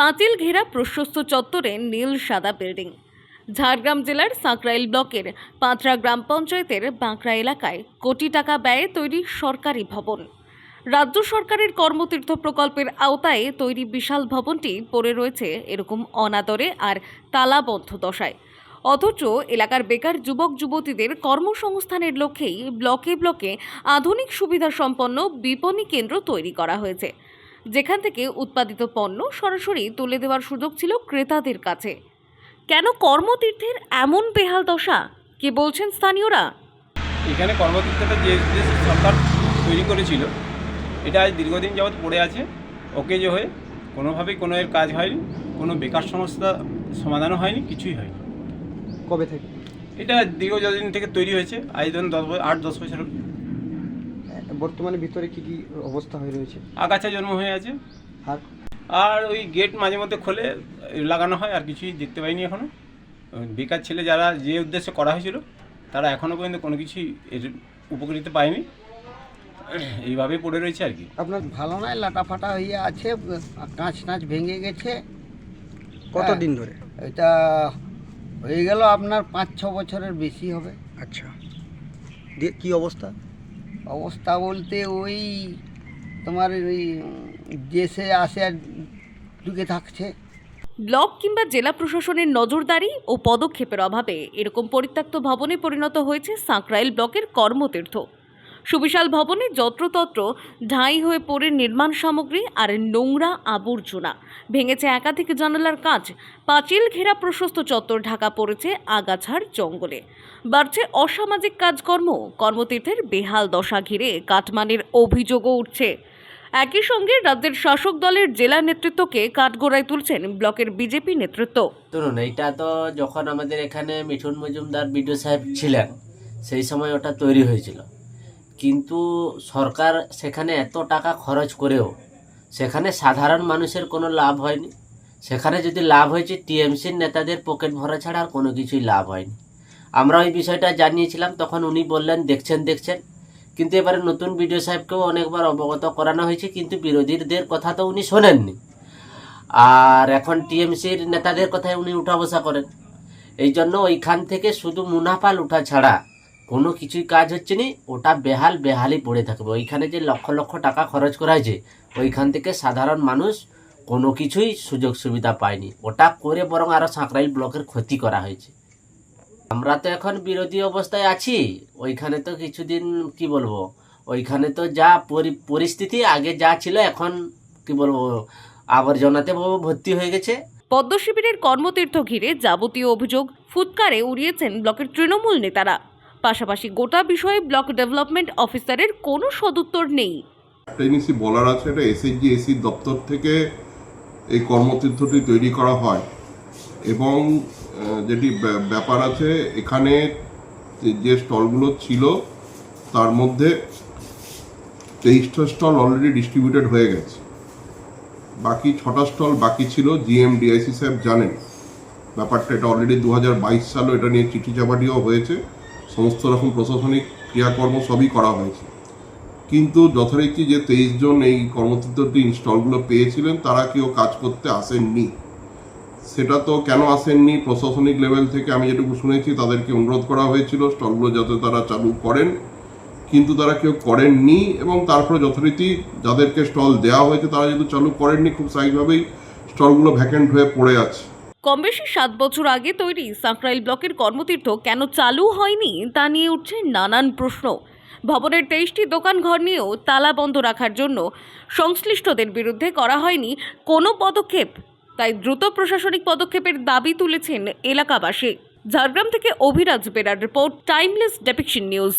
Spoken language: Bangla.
পাঁচিল ঘেরা প্রশস্ত চত্বরে নীল সাদা বিল্ডিং। ঝাড়গ্রাম জেলার সাঁকরাইল ব্লকের পাঁচরা গ্রাম পঞ্চায়েতের বাঁকড়া এলাকায় কোটি টাকা ব্যয়ে তৈরি সরকারি ভবন। রাজ্য সরকারের কর্মতীর্থ প্রকল্পের আওতায় তৈরি বিশাল ভবনটি পড়ে রয়েছে এরকম অনাদরে আর তালাবদ্ধ দশায়। অথচ এলাকার বেকার যুবক যুবতীদের কর্মসংস্থানের লক্ষ্যেই ব্লকে ব্লকে আধুনিক সুবিধা সম্পন্ন বিপণী কেন্দ্র তৈরি করা হয়েছে, যেখান থেকে উৎপাদিত পণ্য সরাসরি তুলে দেওয়ার সুযোগ ছিল ক্রেতাদের কাছে। কেন কর্মতীর্থের এমন বেহাল দশা, কি বলছেন স্থানীয়রা? এখানে কর্মতীর্থটা যে সরকার তৈরি করেছিল, এটা আজ দীর্ঘদিন যাবৎ পড়ে আছে অকেজো হয়ে। কোনোভাবেই কোনো এর কাজ হয়নি, কোনো বেকার সমস্যা সমাধানও হয়নি, কিছুই হয়নি। কবে থেকে এটা দীর্ঘদিন থেকে তৈরি হয়েছে, আজ ধরুন 8-10 বছর। বর্তমানে ভিতরে কি কি অবস্থা হয়ে রয়েছে? আগাছা জন্ম হয়ে আছে, আর ওই গেট মাঝে মধ্যে খোলে লাগানো হয়, আর কিছুই দেখতে পাইনি এখনও। বেকার ছেলে যারা যে উদ্দেশ্যে করা হয়েছিল তারা এখনও পর্যন্ত কোনো কিছুই এর উপকৃত পায়নি, এইভাবেই পড়ে রয়েছে আর কি। আপনার ভালো নয়, লাটাফাটা হয়ে আছে, কাঁচ টাঁচ ভেঙে গেছে। কতদিন ধরে? এটা হয়ে গেল আপনার 5-6 বছরের বেশি হবে। আচ্ছা, দিয়ে কি অবস্থা? অবস্থা বলতে ওই তোমার ওই দেশে আসে আর ঢুকে থাকছে। ব্লক কিংবা জেলা প্রশাসনের নজরদারি ও পদক্ষেপের অভাবে এরকম পরিত্যক্ত ভবনে পরিণত হয়েছে সাঁকরাইল ব্লকের কর্মতীর্থ। সুবিশাল ভবনে যত্রতত্র ঢাই হয়ে পড়ে নির্মাণ সামগ্রী আর নোংরা আবর্জনা, ভেঙেছে একাধিক জানালার কাঁচ, পাঁচিল ঘেরা প্রশস্ত চত্বর ঢাকা পড়েছে আগাছার জঙ্গলে, বাড়ছে অসামাজিক কাজকর্ম। কর্মতীর্থের বেহাল দশা ঘিরে কাটমানির অভিযোগও উঠছে। একই সঙ্গে রাজ্যের শাসক দলের জেলা নেতৃত্বকে কাঠগড়ায় তুলছেন ব্লকের বিজেপি নেতৃত্ব। ধরুন, এইটা তো যখন আমাদের এখানে মিঠুন মজুমদার বিডিও সাহেব ছিলেন সেই সময় ওটা তৈরি হয়েছিল, কিন্তু সরকার সেখানে এত টাকা খরচ করেও সেখানে সাধারণ মানুষের কোনো লাভ হয়নি। সেখানে যদি লাভ হয়েছে টিএমসির নেতাদের পকেট ভরা ছাড়া আর কোনো কিছুই লাভ হয়নি। আমরা ওই বিষয়টা জানিয়েছিলাম, তখন উনি বললেন দেখছেন, কিন্তু এবারে নতুন বিডিও সাহেবকেও অনেকবার অবগত করানো হয়েছে, কিন্তু বিরোধীদের কথা তো উনি শোনেননি, আর এখন টিএমসির নেতাদের কথায় উনি উঠা বসা করেন। এই জন্য ওইখান থেকে শুধু মুনাফা লুঠা ছাড়া কোনো কিছুই কাজ হচ্ছে না। ওটা বেহালই পড়ে থাকবে। ওইখানে যে লক্ষ লক্ষ টাকা খরচ করা হয়েছে, ওইখান থেকে সাধারণ মানুষ কোনো কিছুই সুযোগ সুবিধা পায়নি। ওটা করে বরং আরও সাঁকরাইল ব্লকের ক্ষতি করা হয়েছে। আমরা তো এখন বিরোধী অবস্থায় আছি। ওইখানে তো কিছুদিন কি বলবো, ওইখানে তো যা পরিস্থিতি আগে যা ছিল, এখন কি বলবো, আবর্জনাতে ভর্তি হয়ে গেছে। পদ্ম শিবিরের কর্মতীর্থ ঘিরে যাবতীয় অভিযোগ ফুৎকারে উড়িয়েছেন ব্লকের তৃণমূল নেতারা। পাশাপাশি গোটা বিষয়ে ব্লক ডেভেলপমেন্ট অফিসারের কোনো সদুত্তর নেই। একটা জিনিসই বলার আছে, এটা এসএইচজি দপ্তর থেকে এই কর্মতীর্থটি তৈরি করা হয়, এবং যেটি ব্যাপার আছে, এখানে যে স্টলগুলো ছিল তার মধ্যে 23টা স্টল অলরেডি ডিস্ট্রিবিউটেড হয়ে গেছে, বাকি 6টা স্টল বাকি ছিল। ডিআইসি সাহেব জানেন ব্যাপারটা, এটা অলরেডি 2022 সালে এটা নিয়ে চিঠি চাপাটিও হয়েছে, সমস্ত রকম প্রশাসনিক ক্রিয়াকর্ম সবই করা হয়েছে, কিন্তু যথারীতি যে 23 জন এই কর্মতীর্থটি স্টলগুলো পেয়েছিলেন তারা কেউ কাজ করতে আসেননি। সেটা তো কেন আসেননি, প্রশাসনিক লেভেল থেকে আমি যেটুকু শুনেছি তাদেরকে অনুরোধ করা হয়েছিল স্টলগুলো যাতে তারা চালু করেন, কিন্তু তারা কেউ করেননি। এবং তারপরে যথারীতি যাদেরকে স্টল দেওয়া হয়েছে তারা যেহেতু চালু করেননি, খুব স্বাভাবিকভাবেই স্টলগুলো ভ্যাকেন্ট হয়ে পড়ে আছে। কম বেশি 7 বছর আগে তৈরি সাঁকরাইল ব্লকের কর্মতীর্থ কেন চালু হয়নি তা নিয়ে উঠছে নানান প্রশ্ন। ভবনের 23টি দোকান ঘর নিয়েও তালা বন্ধ রাখার জন্য সংশ্লিষ্টদের বিরুদ্ধে করা হয়নি কোনো পদক্ষেপ, তাই দ্রুত প্রশাসনিক পদক্ষেপের দাবি তুলেছেন এলাকাবাসী। ঝাড়গ্রাম থেকে অভিরাজ বেরার রিপোর্ট, টাইমলেস ডেপিকশন নিউজ।